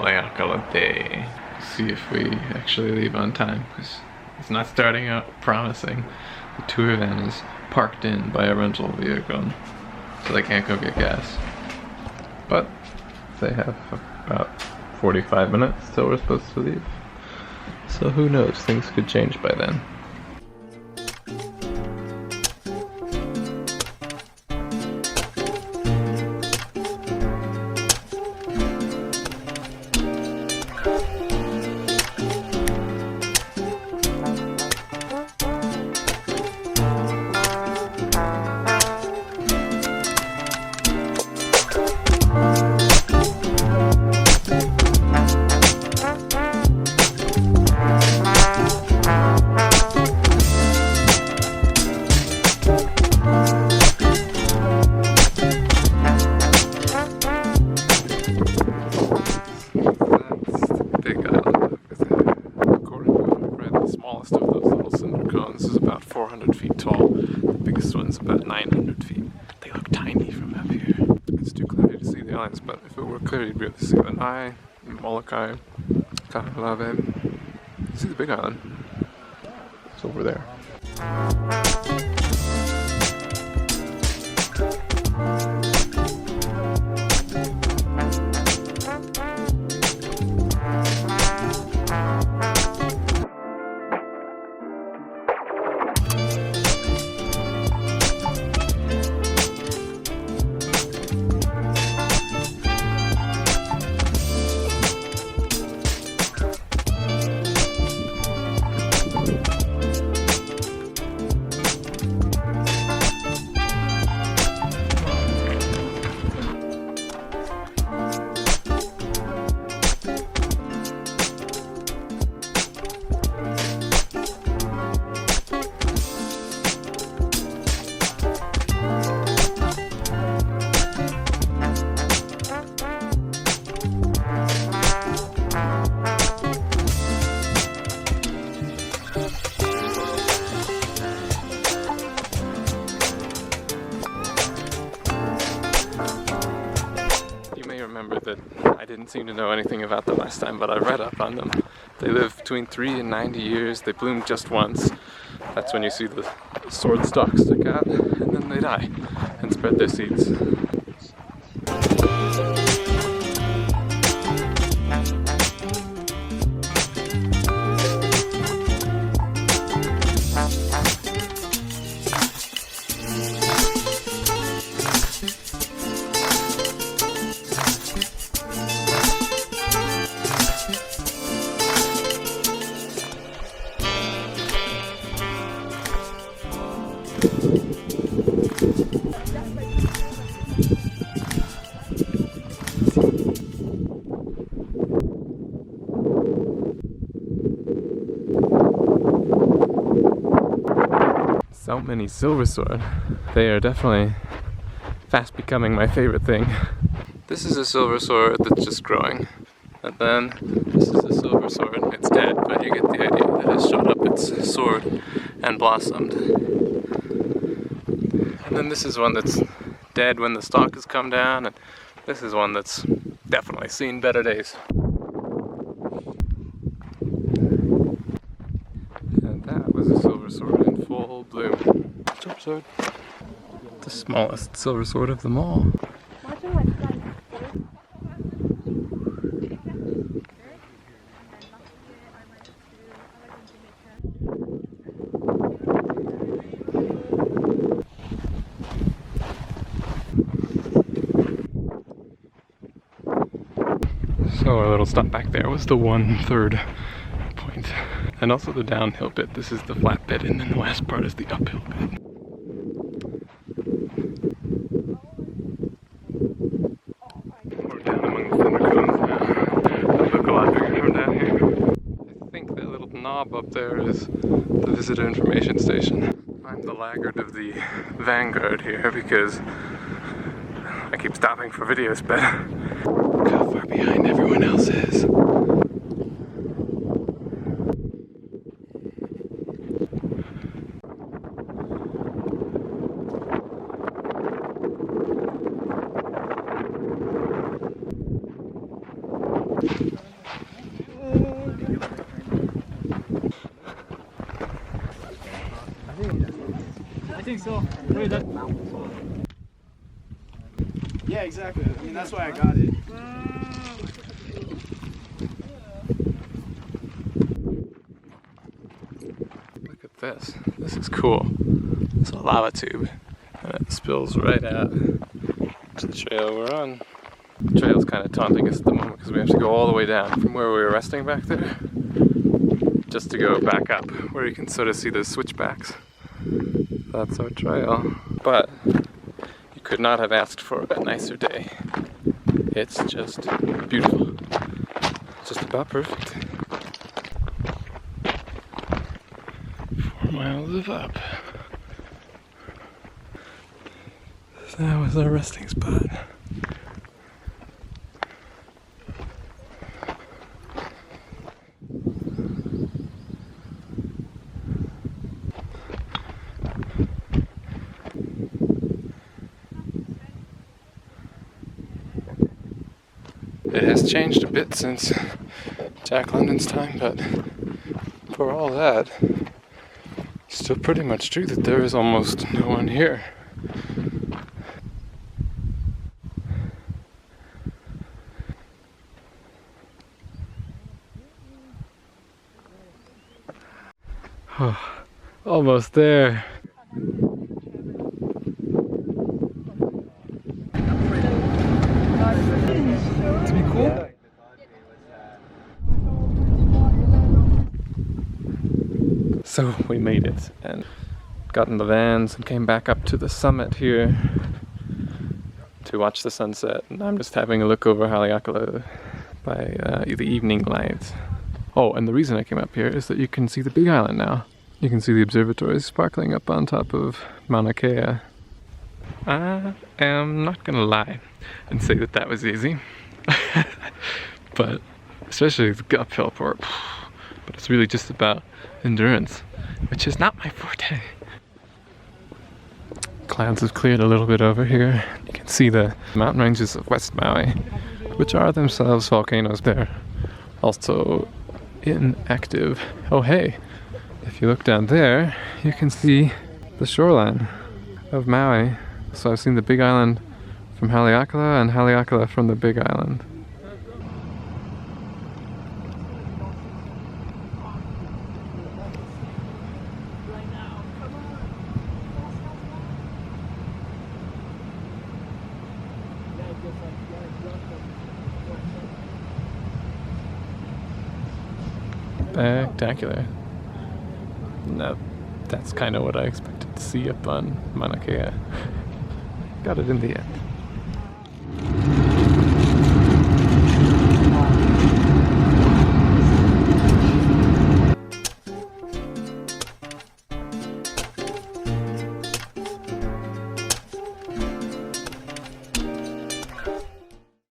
Haleakalā day. See if we actually leave on time, because it's not starting out promising. The tour van is parked in by a rental vehicle, so they can't go get gas. But they have about 45 minutes till we're supposed to leave. So who knows, things could change by then. Smallest of those little cinder cones is about 400 feet tall. The biggest one's about 900 feet. They look tiny from up here. It's too cloudy to see the islands, but if it were clear, you'd be able to see Lanai, Molokai, Kahalave. You see the big island? It's over there. Remember that I didn't seem to know anything about them last time, but I read up on them. They live between 3 and 90 years. They bloom just once. That's when you see the sword stalks stick out, and then they die and spread their seeds. So many silversword. They are definitely fast becoming my favorite thing. This is a silversword that's just growing. And then this is a silversword. It's dead, but you get the idea. It has shot up its sword and blossomed. And then this is one that's dead when the stalk has come down, and this is one that's definitely seen better days. And that was a silversword in full bloom. Silversword. The smallest silversword of them all. So our little stop back there was the 1/3 point. And also the downhill bit. This is the flat bit, and then the last part is the uphill bit. We're down among the cinder cones now. They look a lot bigger from down here. I think that little knob up there is the visitor information station. I'm the laggard of the vanguard here because I keep stopping for video sped. Look how far behind everyone else is. I think so. Wait, that... Yeah, exactly. I mean, that's why I got it. Look at this. This is cool. It's a lava tube, and it spills right out to the trail we're on. The trail's kind of taunting us at the moment because we have to go all the way down from where we were resting back there just to go back up where you can sort of see the switchbacks. That's our trail. But you could not have asked for a nicer day. It's just beautiful. Just about perfect. 4 miles of up. That was our resting spot. It has changed a bit since Jack London's time, but for all that, it's still pretty much true that there is almost no one here. Oh, almost there. To be cool. So we made it and got in the vans and came back up to the summit here to watch the sunset. And I'm just having a look over Haleakalā by the evening light. Oh, and the reason I came up here is that you can see the Big Island now. You can see the observatories sparkling up on top of Mauna Kea. I am not gonna lie and say that that was easy. But especially the uphill part. But it's really just about endurance, which is not my forte. Clouds have cleared a little bit over here. You can see the mountain ranges of West Maui, which are themselves volcanoes. They're also inactive. Oh hey, if you look down there, you can see the shoreline of Maui. So I've seen the Big Island from Haleakalā and Haleakalā from the Big Island. Spectacular. No, that's kind of what I expected to see up on Mauna Kea. Got it in the end.